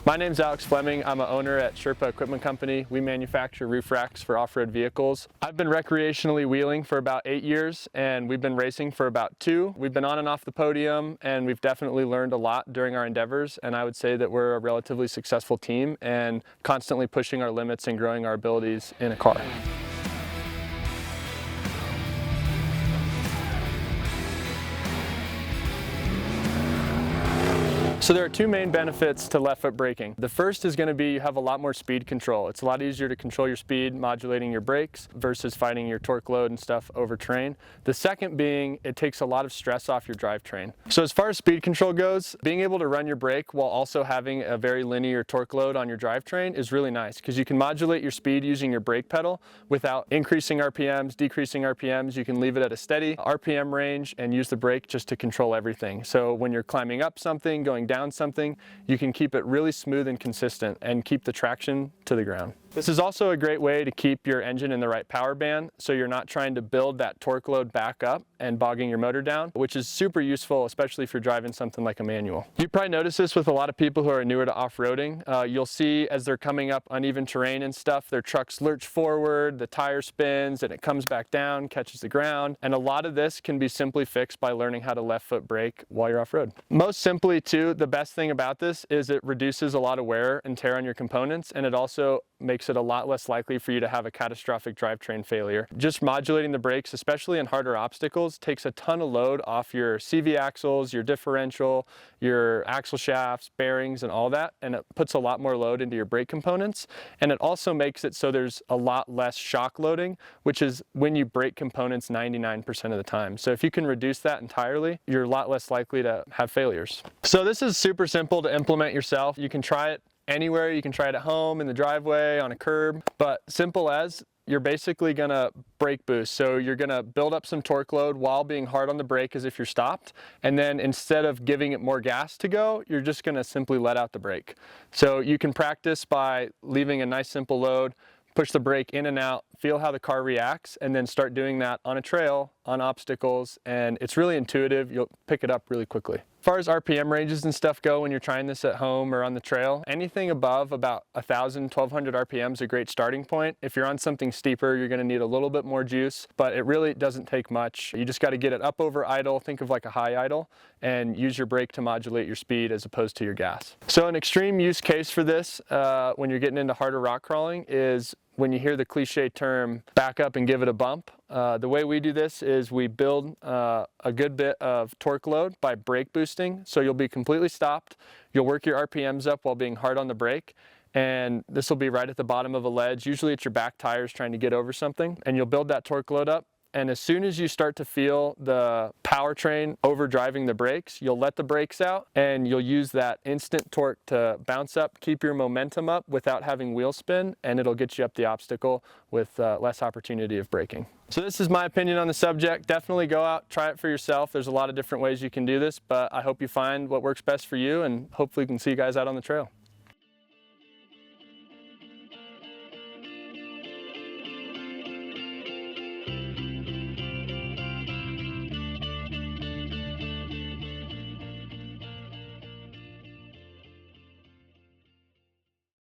My name's Alex Fleming. I'm an owner at Sherpa Equipment Company. We manufacture roof racks for off-road vehicles. I've been recreationally wheeling for about 8 years, and we've been racing for about 2. We've been on and off the podium, and we've definitely learned a lot during our endeavors, and I would say that we're a relatively successful team and constantly pushing our limits and growing our abilities in a car. So there are 2 main benefits to left foot braking. The first is going to be you have a lot more speed control. It's a lot easier to control your speed modulating your brakes versus fighting your torque load and stuff over terrain. The second being it takes a lot of stress off your drivetrain. So as far as speed control goes, being able to run your brake while also having a very linear torque load on your drivetrain is really nice because you can modulate your speed using your brake pedal without increasing RPMs, decreasing RPMs. You can leave it at a steady RPM range and use the brake just to control everything. So when you're climbing up something, going down something, you can keep it really smooth and consistent and keep the traction to the ground. This is also a great way to keep your engine in the right power band so you're not trying to build that torque load back up and bogging your motor down, which is super useful, especially if you're driving something like a manual. You probably notice this with a lot of people who are newer to off-roading. You'll see as they're coming up uneven terrain and stuff, their trucks lurch forward, the tire spins, and it comes back down, catches the ground. And a lot of this can be simply fixed by learning how to left foot brake while you're off-road. Most simply too, the best thing about this is it reduces a lot of wear and tear on your components, and it also makes it a lot less likely for you to have a catastrophic drivetrain failure. Just modulating the brakes, especially in harder obstacles, takes a ton of load off your CV axles, your differential, your axle shafts, bearings, and all that, and it puts a lot more load into your brake components. And it also makes it so there's a lot less shock loading, which is when you break components 99% of the time. So if you can reduce that entirely, you're a lot less likely to have failures. So this is super simple to implement yourself. You can try it anywhere. You can try it at home, in the driveway, on a curb, but simple as you're basically gonna brake boost. So you're gonna build up some torque load while being hard on the brake as if you're stopped. And then instead of giving it more gas to go, you're just gonna simply let out the brake. So you can practice by leaving a nice simple load, push the brake in and out, feel how the car reacts, and then start doing that on a trail, on obstacles, and it's really intuitive. You'll pick it up really quickly. As far as RPM ranges and stuff go when you're trying this at home or on the trail, anything above about 1,000, 1,200 RPM is a great starting point. If you're on something steeper, you're going to need a little bit more juice, but it really doesn't take much. You just got to get it up over idle, think of like a high idle, and use your brake to modulate your speed as opposed to your gas. So an extreme use case for this when you're getting into harder rock crawling is when you hear the cliche term, back up and give it a bump. The way we do this is we build a good bit of torque load by brake boosting. So you'll be completely stopped. You'll work your RPMs up while being hard on the brake. And this will be right at the bottom of a ledge. Usually it's your back tires trying to get over something. And you'll build that torque load up. And as soon as you start to feel the powertrain overdriving the brakes, you'll let the brakes out and you'll use that instant torque to bounce up, keep your momentum up without having wheel spin, and it'll get you up the obstacle with less opportunity of braking. So this is my opinion on the subject. Definitely go out, try it for yourself. There's a lot of different ways you can do this, but I hope you find what works best for you, and hopefully we can see you guys out on the trail.